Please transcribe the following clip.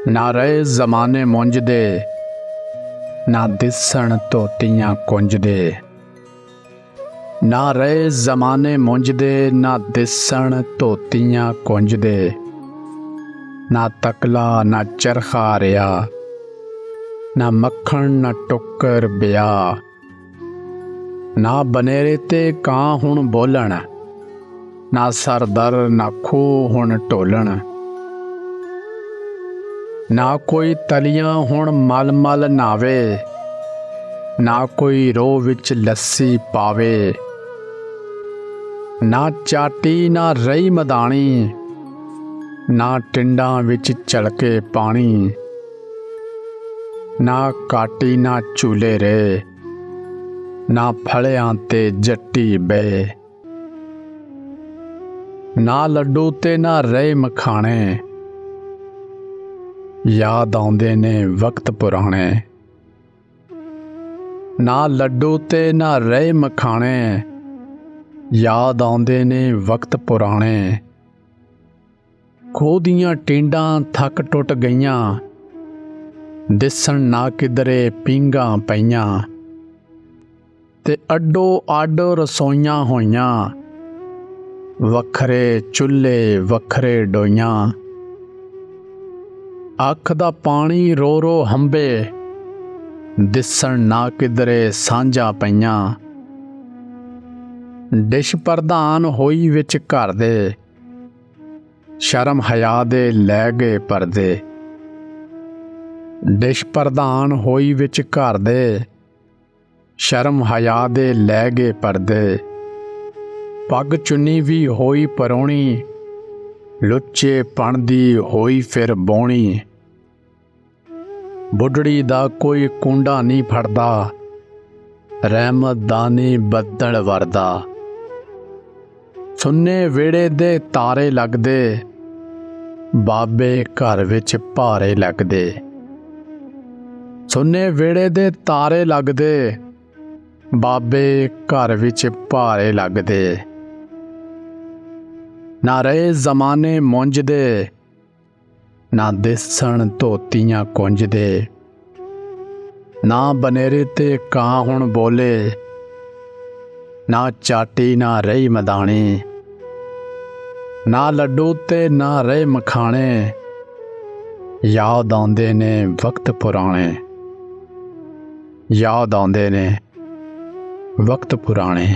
ਨਾ ਰਹੇ ਜ਼ਮਾਨੇ ਮੁੰਝਦੇ, ਨਾ ਦਿਸਣ ਧੋਤੀਆਂ ਕੁੰਝਦੇ। ਨਾ ਰਹੇ ਜ਼ਮਾਨੇ ਮੁੰਝਦੇ, ਨਾ ਦਿਸਣ ਧੋਤੀਆਂ ਕੁੰਝਦੇ। ਨਾ ਤਕਲਾ ਨਾ ਚਰਖਾ ਰਿਹਾ, ਨਾ ਮੱਖਣ ਨਾ ਟੁੱਕਰ ਬਿਆ। ਨਾ ਬਨੇਰੇ ਤੇ ਕਾਂ ਹੁਣ ਬੋਲਣ, ਨਾ ਸਰਦਰ ਨਾ ਖੂਹ ਹੁਣ ਢੋਲਣ। ਨਾ ਕੋਈ ਤਲੀਆਂ ਹੁਣ ਮਲ ਮਲ ਨਾਵੇ, ਨਾ ਕੋਈ ਰੋਹ ਵਿੱਚ ਲੱਸੀ ਪਾਵੇ। ਨਾ ਚਾਟੀ ਨਾ ਰਹੀ ਮਦਾਣੀ, ਨਾ ਟਿੰਡਾਂ ਵਿੱਚ ਛਲਕੇ ਪਾਣੀ। ਨਾ ਕਾਟੀ ਨਾ ਝੂਲੇ ਰਹੇ, ਨਾ ਫਲਿਆਂ ਤੇ ਜੱਟੀ ਬਹਿ। ਨਾ ਲੱਡੂ ਤੇ ਨਾ ਰਹੇ ਮਖਾਣੇ, ਯਾਦ ਆਉਂਦੇ ਨੇ ਵਕਤ ਪੁਰਾਣੇ। ਨਾ ਲੱਡੂ ਤੇ ਨਾ ਰਹੇ ਮਖਾਣੇ, ਯਾਦ ਆਉਂਦੇ ਨੇ ਵਕਤ ਪੁਰਾਣੇ। ਖੂਹ ਦੀਆਂ ਟਿੰਡਾਂ ਥੱਕ ਟੁੱਟ ਗਈਆਂ, ਦਿਸਣ ਨਾ ਕਿਧਰੇ ਪੀਂਘਾਂ ਪਈਆਂ। ਤੇ ਅੱਡੋ ਅੱਡ ਰਸੋਈਆਂ ਹੋਈਆਂ, ਵੱਖਰੇ ਚੁੱਲ੍ਹੇ ਵੱਖਰੇ ਡੋਈਆਂ। ਅੱਖ ਦਾ ਪਾਣੀ ਰੋ ਰੋ ਹੰਭੇ, ਦਿਸਣ ਨਾ ਕਿਧਰੇ ਸਾਂਝਾਂ ਪਈਆਂ। ਡਿਸ਼ ਪ੍ਰਧਾਨ ਹੋਈ ਵਿੱਚ ਘਰ ਦੇ, ਸ਼ਰਮ ਹਯਾ ਦੇ ਲੈ ਗਏ ਪਰਦੇ। ਡਿਸ਼ ਪ੍ਰਧਾਨ ਹੋਈ ਵਿੱਚ ਘਰ ਦੇ, ਸ਼ਰਮ ਹਯਾ ਦੇ ਲੈ ਗਏ ਪਰਦੇ। ਪੱਗ ਚੁੰਨੀ ਵੀ ਹੋਈ ਪਰਾਹੁਣੀ, ਲੁੱਚੇ ਪਣ ਦੀ ਹੋਈ ਫਿਰ ਬੋਣੀ। ਬੁੱਢੜੀ ਦਾ ਕੋਈ ਕੁੰਡਾ ਨਹੀਂ ਫੜਦਾ, ਰਹਿਮਤ ਦਾ ਨਹੀਂ ਬੱਦਲ ਵਰਦਾ। ਸੁੰਨੇ ਵਿਹੜੇ ਦੇ ਤਾਰੇ ਲੱਗਦੇ, ਬਾਬੇ ਘਰ ਵਿੱਚ ਭਾਰੇ ਲੱਗਦੇ। ਸੁੰਨੇ ਵਿਹੜੇ ਦੇ ਤਾਰੇ ਲੱਗਦੇ, ਬਾਬੇ ਘਰ ਵਿੱਚ ਭਾਰੇ ਲੱਗਦੇ। ਨਾ ਰਹੇ ਜ਼ਮਾਨੇ ਮੁੰਝਦੇ, ਨਾ ਦਿਸਣ ਧੋਤੀਆਂ ਕੁੰਝਦੇ। ਨਾ ਬਨੇਰੇ ਤੇ ਕਾਂ ਹੁਣ ਬੋਲੇ, ਨਾ ਚਾਟੀ ਨਾ ਰਹੀ ਮਦਾਣੀ। ਨਾ ਲੱਡੂ ਤੇ ਨਾ ਰਹੇ ਮਖਾਣੇ, ਯਾਦ ਆਉਂਦੇ ਨੇ ਵਕਤ ਪੁਰਾਣੇ। ਯਾਦ ਆਉਂਦੇ ਨੇ ਵਕਤ ਪੁਰਾਣੇ।